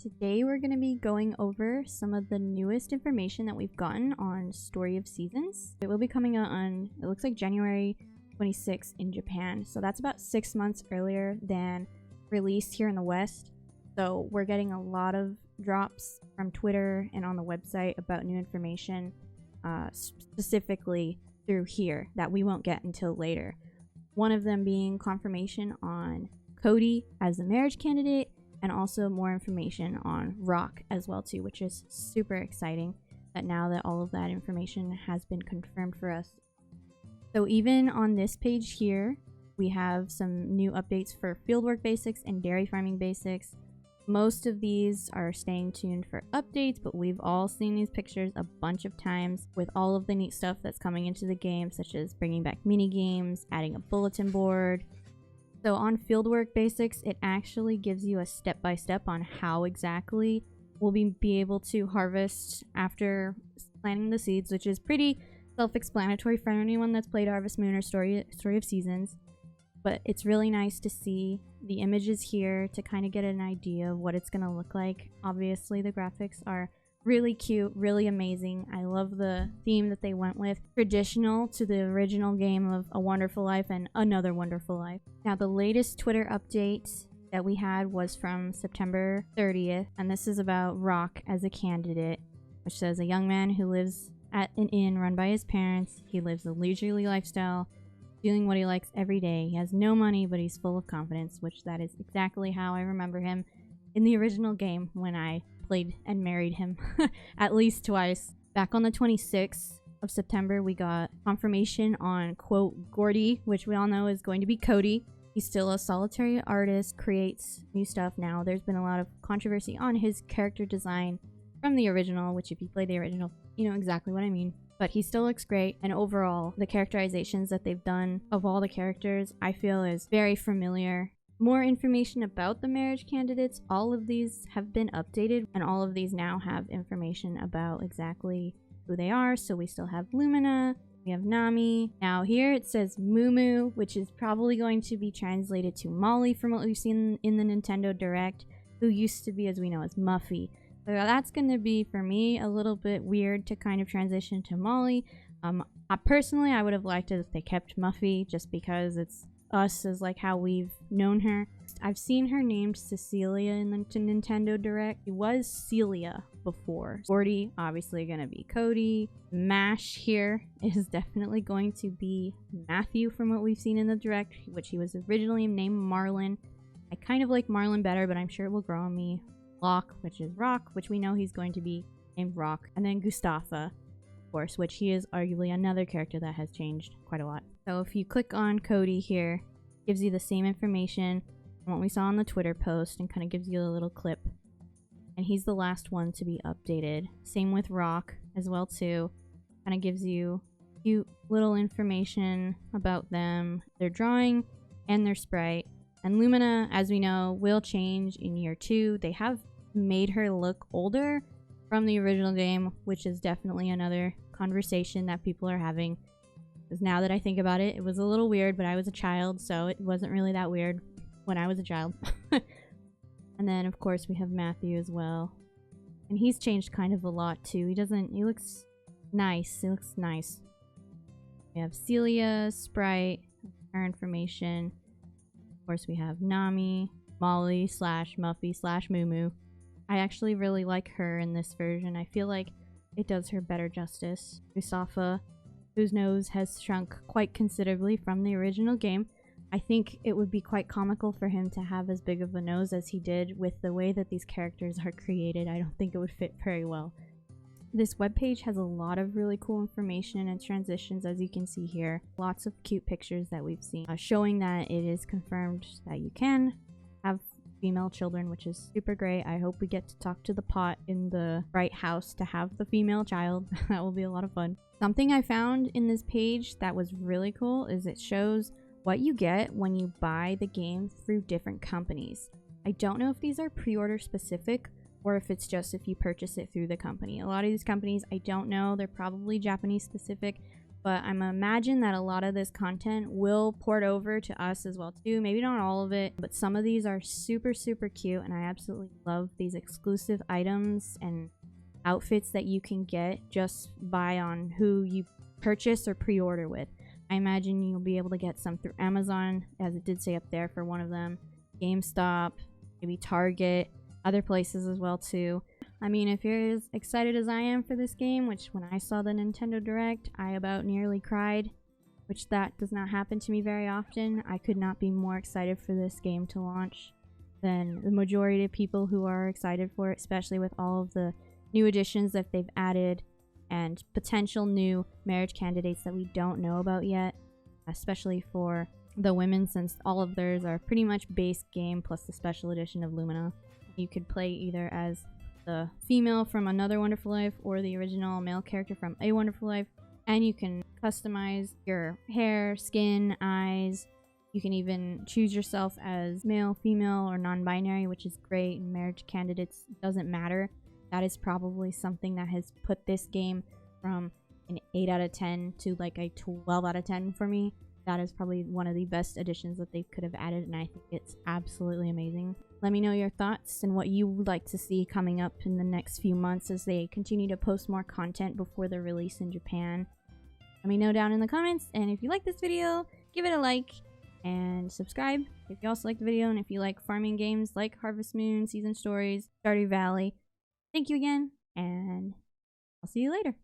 Today we're going to be going over some of the newest information that we've gotten on Story of Seasons. It will be coming out on, it looks like January 26th in Japan, so that's about 6 months earlier than release here in the West. So we're getting a lot of drops from Twitter and on the website about new information, specifically through here, that we won't get until later. One of them being confirmation on Cody as a marriage candidate, and also more information on Rock as well too, which is super exciting that now that all of that information has been confirmed for us. So even on this page here, we have some new updates for fieldwork basics and dairy farming basics. Most of these are staying tuned for updates, but we've all seen these pictures a bunch of times with all of the neat stuff that's coming into the game, such as bringing back mini games, adding a bulletin board. So on Fieldwork Basics, it actually gives you a step-by-step on how exactly we'll be able to harvest after planting the seeds, which is pretty self-explanatory for anyone that's played Harvest Moon or Story of Seasons. But it's really nice to see the images here to kind of get an idea of what it's going to look like. Obviously, the graphics are really cute, really amazing. I love the theme that they went with. Traditional to the original game of A Wonderful Life and Another Wonderful Life. Now, the latest Twitter update that we had was from September 30th, and this is about Rock as a candidate, which says a young man who lives at an inn run by his parents. He lives a leisurely lifestyle, doing what he likes every day. He has no money, but he's full of confidence, which that is exactly how I remember him in the original game when I played and married him at least twice. Back on the 26th of September, we got confirmation on, quote, Gordy, which we all know is going to be Cody. He's still a solitary artist, creates new stuff now. There's been a lot of controversy on his character design from the original, which if you play the original, you know exactly what I mean. But he still looks great, and overall, the characterizations that they've done of all the characters, I feel is very familiar. More information about the marriage candidates, all of these have been updated, and all of these now have information about exactly who they are. So we still have Lumina, we have Nami. Now here it says Mumu, which is probably going to be translated to Molly from what we've seen in the Nintendo Direct, who used to be, as we know, as Muffy. So that's going to be, for me, a little bit weird to kind of transition to Molly. Personally, I would have liked it if they kept Muffy, just because it's us as like how we've known her. I've seen her named Cecilia in the Nintendo Direct. She was Celia before. Gordy, obviously gonna be Cody. Mash here is definitely going to be Matthew from what we've seen in the Direct, which he was originally named Marlin. I kind of like Marlin better, but I'm sure it will grow on me. Locke, which is Rock, which we know he's going to be named Rock. And then Gustafa, of course, which he is arguably another character that has changed quite a lot. So if you click on Cody here, it gives you the same information on what we saw on the Twitter post and kind of gives you a little clip. And he's the last one to be updated. Same with Rock as well too. Kind of gives you cute little information about them, their drawing, and their sprite. And Lumina, as we know, will change in year 2. They have made her look older from the original game, which is definitely another conversation that people are having. Because now that I think about it, it was a little weird, but I was a child, so it wasn't really that weird when I was a child. And then, of course, we have Matthew as well. And he's changed kind of a lot, too. He looks nice. He looks nice. We have Celia, Sprite, her information. Of course, we have Nami, Molly / Muffy / Mumu. I actually really like her in this version. I feel like it does her better justice. Gustafa, whose nose has shrunk quite considerably from the original game. I think it would be quite comical for him to have as big of a nose as he did with the way that these characters are created. I don't think it would fit very well. This webpage has a lot of really cool information and transitions, as you can see here. Lots of cute pictures that we've seen, showing that it is confirmed that you can have female children, which is super great. I hope we get to talk to the pot in the right house to have the female child. That will be a lot of fun. Something I found in this page that was really cool is it shows what you get when you buy the game through different companies. I don't know if these are pre-order specific or if it's just if you purchase it through the company. A lot of these companies, I don't know, they're probably Japanese specific, but I'm imagine that a lot of this content will port over to us as well too. Maybe not all of it, but some of these are super cute, and I absolutely love these exclusive items and outfits that you can get just by on who you purchase or pre-order with. I imagine you'll be able to get some through Amazon, as it did say up there for one of them, GameStop, maybe Target, other places as well too. I mean, if you're as excited as I am for this game, which when I saw the Nintendo Direct, I about nearly cried, which that does not happen to me very often. I could not be more excited for this game to launch than the majority of people who are excited for it, especially with all of the new additions that they've added and potential new marriage candidates that we don't know about yet, especially for the women, since all of theirs are pretty much base game plus the special edition of Lumina. You could play either as the female from Another Wonderful Life or the original male character from A Wonderful Life, and you can customize your hair, skin, eyes. You can even choose yourself as male, female, or non-binary, which is great. And marriage candidates doesn't matter. That is probably something that has put this game from an 8 out of 10 to like a 12 out of 10 for me. That is probably one of the best additions that they could have added, and I think it's absolutely amazing. Let me know your thoughts and what you would like to see coming up in the next few months as they continue to post more content before their release in Japan. Let me know down in the comments, and if you like this video, give it a like and subscribe if you also like the video, and if you like farming games like Harvest Moon, Season Stories, Stardew Valley. Thank you again, and I'll see you later.